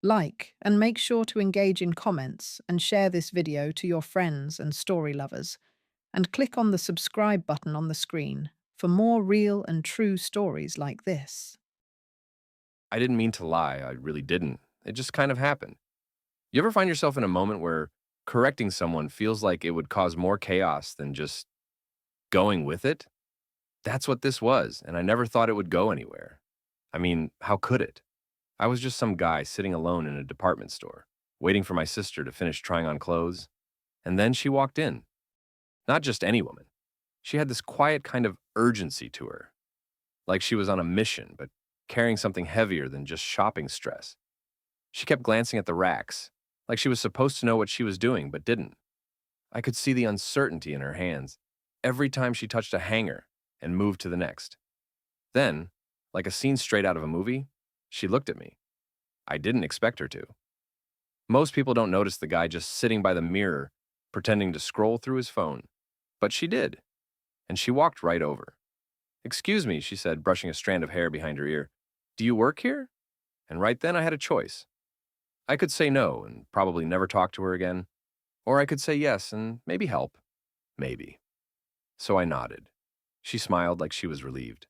Like and make sure to engage in comments and share this video to your friends and story lovers. And click on the subscribe button on the screen for more real and true stories like this. I didn't mean to lie, I really didn't. It just kind of happened. You ever find yourself in a moment where correcting someone feels like it would cause more chaos than just going with it? That's what this was, and I never thought it would go anywhere. I mean, how could it? I was just some guy sitting alone in a department store, waiting for my sister to finish trying on clothes, and then she walked in. Not just any woman. She had this quiet kind of urgency to her, like she was on a mission, but carrying something heavier than just shopping stress. She kept glancing at the racks, like she was supposed to know what she was doing, but didn't. I could see the uncertainty in her hands every time she touched a hanger and moved to the next. Then, like a scene straight out of a movie, she looked at me. I didn't expect her to. Most people don't notice the guy just sitting by the mirror, pretending to scroll through his phone. But she did, and she walked right over. "Excuse me," she said, brushing a strand of hair behind her ear. "Do you work here?" And right then I had a choice. I could say no and probably never talk to her again, or I could say yes and maybe help. Maybe. So I nodded. She smiled like she was relieved.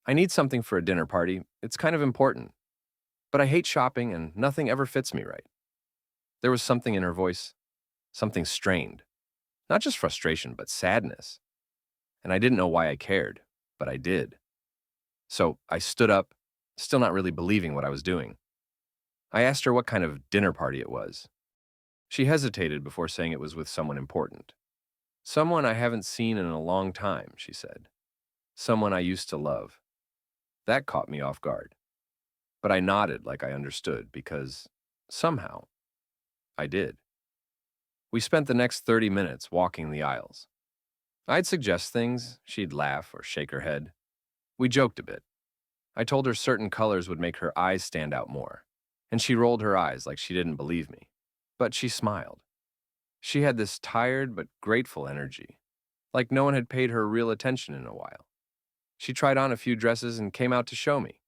"I need something for a dinner party. It's kind of important. But I hate shopping and nothing ever fits me right." There was something in her voice, something strained. Not just frustration, but sadness. And I didn't know why I cared, but I did. So I stood up, still not really believing what I was doing. I asked her what kind of dinner party it was. She hesitated before saying it was with someone important. "Someone I haven't seen in a long time," she said. "Someone I used to love." That caught me off guard. But I nodded like I understood because, somehow, I did. We spent the next 30 minutes walking the aisles. I'd suggest things, she'd laugh or shake her head. We joked a bit. I told her certain colors would make her eyes stand out more, and she rolled her eyes like she didn't believe me. But she smiled. She had this tired but grateful energy, like no one had paid her real attention in a while. She tried on a few dresses and came out to show me.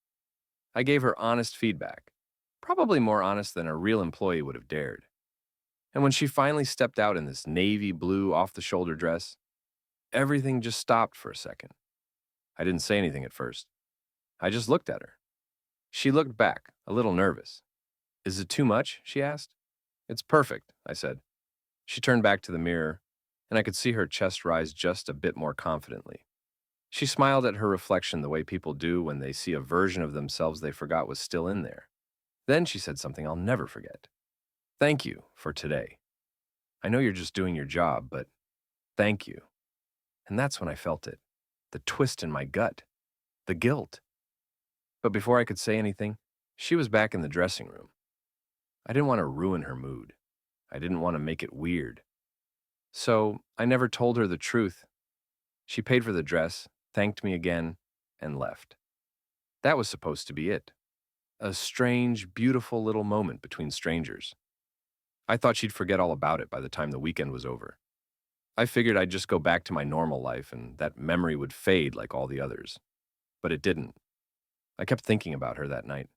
I gave her honest feedback, probably more honest than a real employee would have dared. And when she finally stepped out in this navy blue off-the-shoulder dress, everything just stopped for a second. I didn't say anything at first. I just looked at her. She looked back, a little nervous. "Is it too much?" she asked. "It's perfect," I said. She turned back to the mirror, and I could see her chest rise just a bit more confidently. She smiled at her reflection the way people do when they see a version of themselves they forgot was still in there. Then she said something I'll never forget. "Thank you for today. I know you're just doing your job, but thank you." And that's when I felt it. The twist in my gut. The guilt. But before I could say anything, she was back in the dressing room. I didn't want to ruin her mood. I didn't want to make it weird. So I never told her the truth. She paid for the dress, thanked me again, and left. That was supposed to be it. A strange, beautiful little moment between strangers. I thought she'd forget all about it by the time the weekend was over. I figured I'd just go back to my normal life and that memory would fade like all the others. But it didn't. I kept thinking about her that night,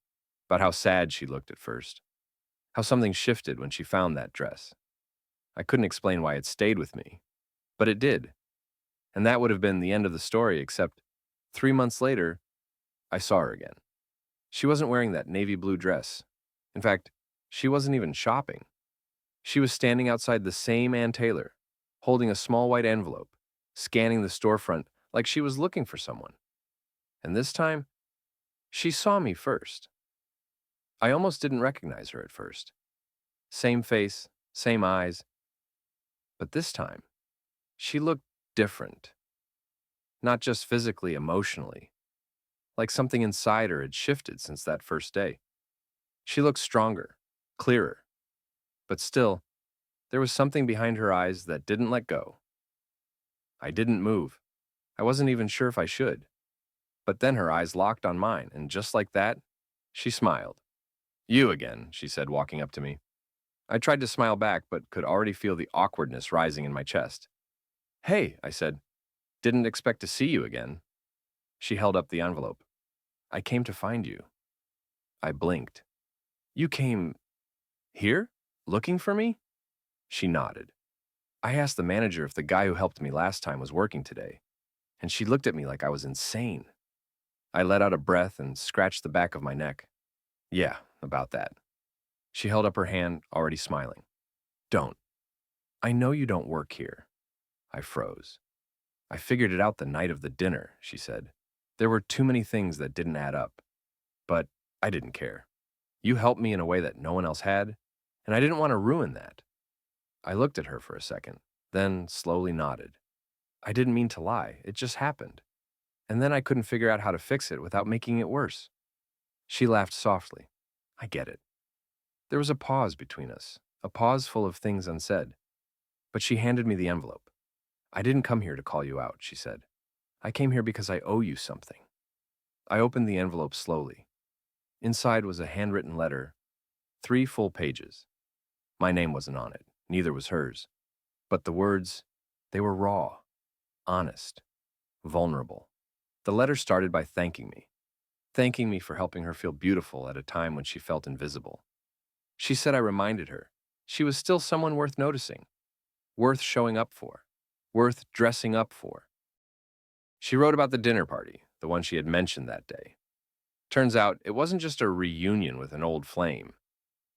about how sad she looked at first, how something shifted when she found that dress. I couldn't explain why it stayed with me, but it did. And that would have been the end of the story, except 3 months later, I saw her again. She wasn't wearing that navy blue dress. In fact, she wasn't even shopping. She was standing outside the same Ann Taylor, holding a small white envelope, scanning the storefront like she was looking for someone. And this time, she saw me first. I almost didn't recognize her at first. Same face, same eyes, but this time, she looked different. Not just physically, emotionally, like something inside her had shifted since that first day. She looked stronger, clearer, but still, there was something behind her eyes that didn't let go. I didn't move. I wasn't even sure if I should. But then her eyes locked on mine, and just like that, she smiled. "You again," she said, walking up to me. I tried to smile back, but could already feel the awkwardness rising in my chest. "Hey," I said, "didn't expect to see you again." She held up the envelope. "I came to find you." I blinked. You came here? Looking for me? She nodded. I asked the manager if the guy who helped me last time was working today, and she looked at me like I was insane. I let out a breath and scratched the back of my neck. Yeah, about that. She held up her hand, already smiling. Don't. I know you don't work here. I froze. I figured it out the night of the dinner, she said. There were too many things that didn't add up. But I didn't care. You helped me in a way that no one else had, and I didn't want to ruin that. I looked at her for a second, then slowly nodded. I didn't mean to lie, it just happened. And then I couldn't figure out how to fix it without making it worse. She laughed softly. I get it. There was a pause between us, a pause full of things unsaid. But she handed me the envelope. I didn't come here to call you out, she said. I came here because I owe you something. I opened the envelope slowly. Inside was a handwritten letter, 3 full pages. My name wasn't on it, neither was hers. But the words, they were raw, honest, vulnerable. The letter started by thanking me for helping her feel beautiful at a time when she felt invisible. She said I reminded her she was still someone worth noticing, worth showing up for, worth dressing up for. She wrote about the dinner party, the one she had mentioned that day. Turns out it wasn't just a reunion with an old flame.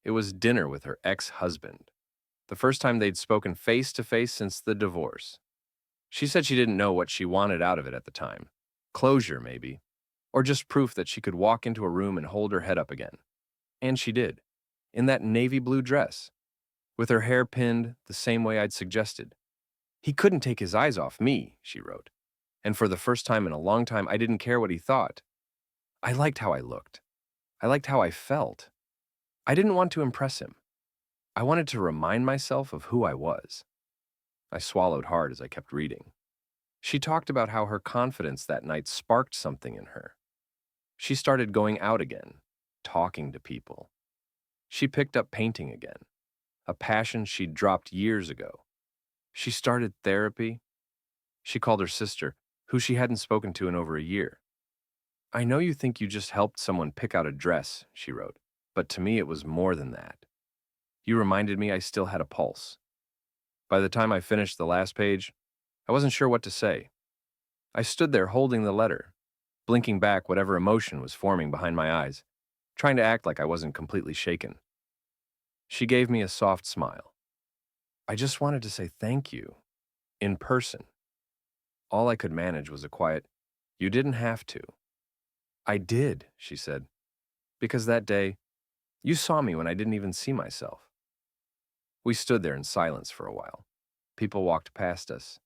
It was dinner with her ex-husband, the first time they'd spoken face to face since the divorce. She said she didn't know what she wanted out of it at the time. Closure, maybe, or just proof that she could walk into a room and hold her head up again. And she did, in that navy blue dress, with her hair pinned the same way I'd suggested. He couldn't take his eyes off me, she wrote. And for the first time in a long time, I didn't care what he thought. I liked how I looked. I liked how I felt. I didn't want to impress him. I wanted to remind myself of who I was. I swallowed hard as I kept reading. She talked about how her confidence that night sparked something in her. She started going out again, talking to people. She picked up painting again, a passion she'd dropped years ago. She started therapy. She called her sister, who she hadn't spoken to in over a year. I know you think you just helped someone pick out a dress, she wrote, but to me it was more than that. You reminded me I still had a pulse. By the time I finished the last page, I wasn't sure what to say. I stood there holding the letter, blinking back whatever emotion was forming behind my eyes, trying to act like I wasn't completely shaken. She gave me a soft smile. I just wanted to say thank you, in person. All I could manage was a quiet, you didn't have to. I did, she said, because that day, you saw me when I didn't even see myself. We stood there in silence for a while. People walked past us,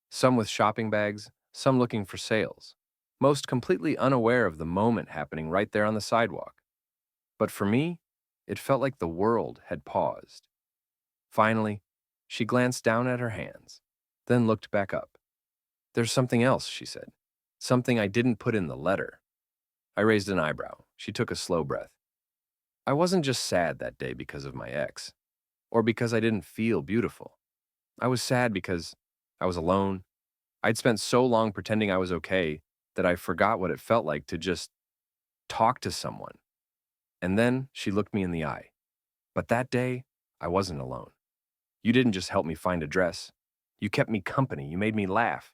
some with shopping bags, some looking for sales, most completely unaware of the moment happening right there on the sidewalk. But for me, it felt like the world had paused. Finally, she glanced down at her hands, then looked back up. There's something else, she said. Something I didn't put in the letter. I raised an eyebrow. She took a slow breath. I wasn't just sad that day because of my ex, or because I didn't feel beautiful. I was sad because I was alone. I'd spent so long pretending I was okay that I forgot what it felt like to just talk to someone. And then she looked me in the eye. But that day, I wasn't alone. You didn't just help me find a dress. You kept me company. You made me laugh.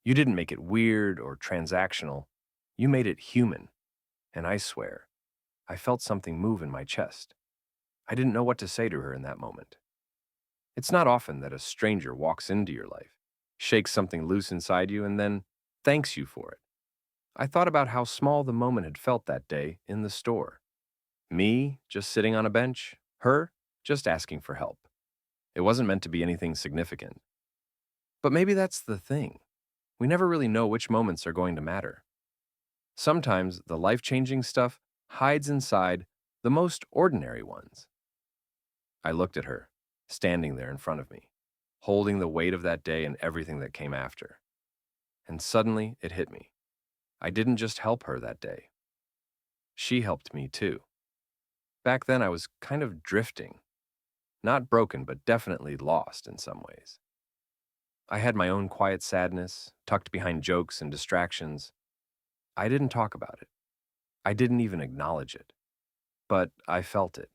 You didn't make it weird or transactional. You made it human. And I swear, I felt something move in my chest. I didn't know what to say to her in that moment. It's not often that a stranger walks into your life, shakes something loose inside you, and then thanks you for it. I thought about how small the moment had felt that day in the store. Me, just sitting on a bench. Her, just asking for help. It wasn't meant to be anything significant. But maybe that's the thing. We never really know which moments are going to matter. Sometimes the life-changing stuff hides inside the most ordinary ones. I looked at her, standing there in front of me, holding the weight of that day and everything that came after. And suddenly it hit me. I didn't just help her that day. She helped me too. Back then I was kind of drifting. Not broken, but definitely lost in some ways. I had my own quiet sadness, tucked behind jokes and distractions. I didn't talk about it. I didn't even acknowledge it. But I felt it.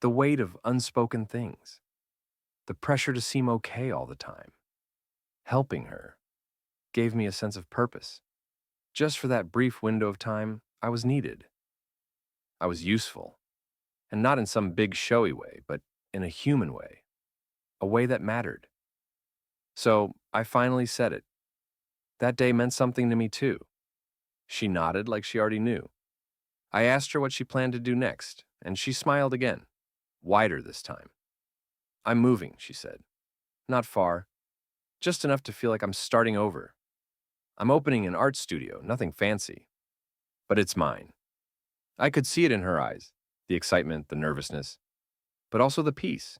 The weight of unspoken things, the pressure to seem okay all the time. Helping her gave me a sense of purpose. Just for that brief window of time, I was needed. I was useful. And not in some big showy way, but in a human way, a way that mattered. So I finally said it. That day meant something to me too. She nodded like she already knew. I asked her what she planned to do next, and she smiled again, wider this time. I'm moving, she said. Not far, just enough to feel like I'm starting over. I'm opening an art studio, nothing fancy, but it's mine. I could see it in her eyes, the excitement, the nervousness, but also the peace.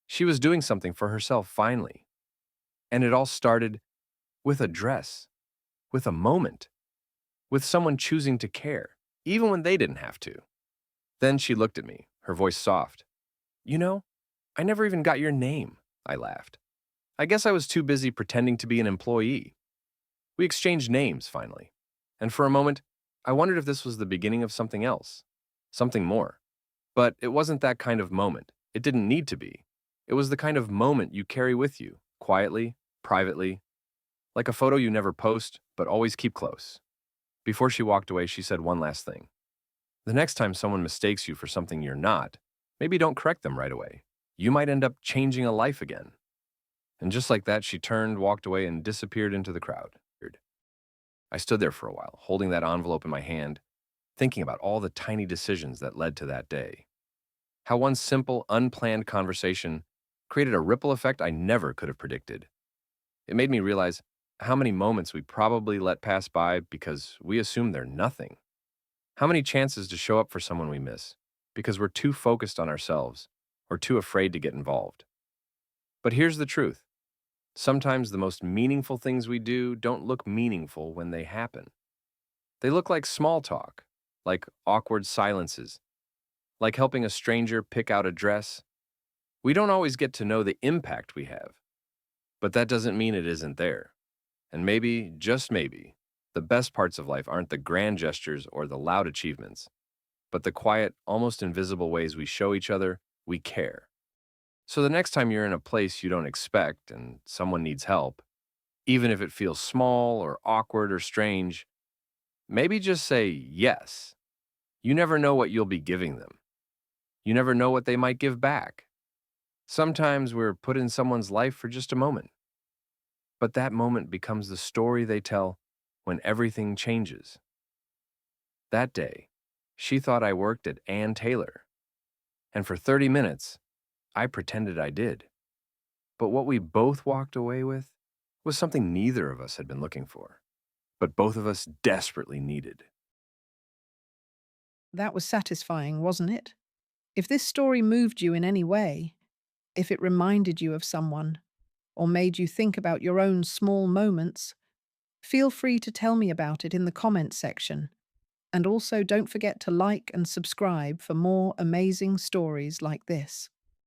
She was doing something for herself finally. And it all started with a dress, with a moment, with someone choosing to care, even when they didn't have to. Then she looked at me, her voice soft. You know, I never even got your name, I laughed. I guess I was too busy pretending to be an employee. We exchanged names finally. And for a moment, I wondered if this was the beginning of something else, something more. But it wasn't that kind of moment. It didn't need to be. It was the kind of moment you carry with you, quietly, privately, like a photo you never post, but always keep close. Before she walked away, she said one last thing. The next time someone mistakes you for something you're not, maybe don't correct them right away. You might end up changing a life again. And just like that, she turned, walked away, and disappeared into the crowd. I stood there for a while, holding that envelope in my hand, thinking about all the tiny decisions that led to that day. How one simple, unplanned conversation created a ripple effect I never could have predicted. It made me realize how many moments we probably let pass by because we assume they're nothing. How many chances to show up for someone we miss because we're too focused on ourselves or too afraid to get involved. But here's the truth. Sometimes the most meaningful things we do don't look meaningful when they happen. They look like small talk, like awkward silences, like helping a stranger pick out a dress. We don't always get to know the impact we have, but that doesn't mean it isn't there. And maybe, just maybe, the best parts of life aren't the grand gestures or the loud achievements, but the quiet, almost invisible ways we show each other we care. So the next time you're in a place you don't expect and someone needs help, even if it feels small or awkward or strange, maybe just say yes. You never know what you'll be giving them. You never know what they might give back. Sometimes we're put in someone's life for just a moment, but that moment becomes the story they tell when everything changes. That day, she thought I worked at Ann Taylor, and for 30 minutes, I pretended I did. But what we both walked away with was something neither of us had been looking for, but both of us desperately needed. That was satisfying, wasn't it? If this story moved you in any way, if it reminded you of someone, or made you think about your own small moments, feel free to tell me about it in the comments section. And also don't forget to like and subscribe for more amazing stories like this.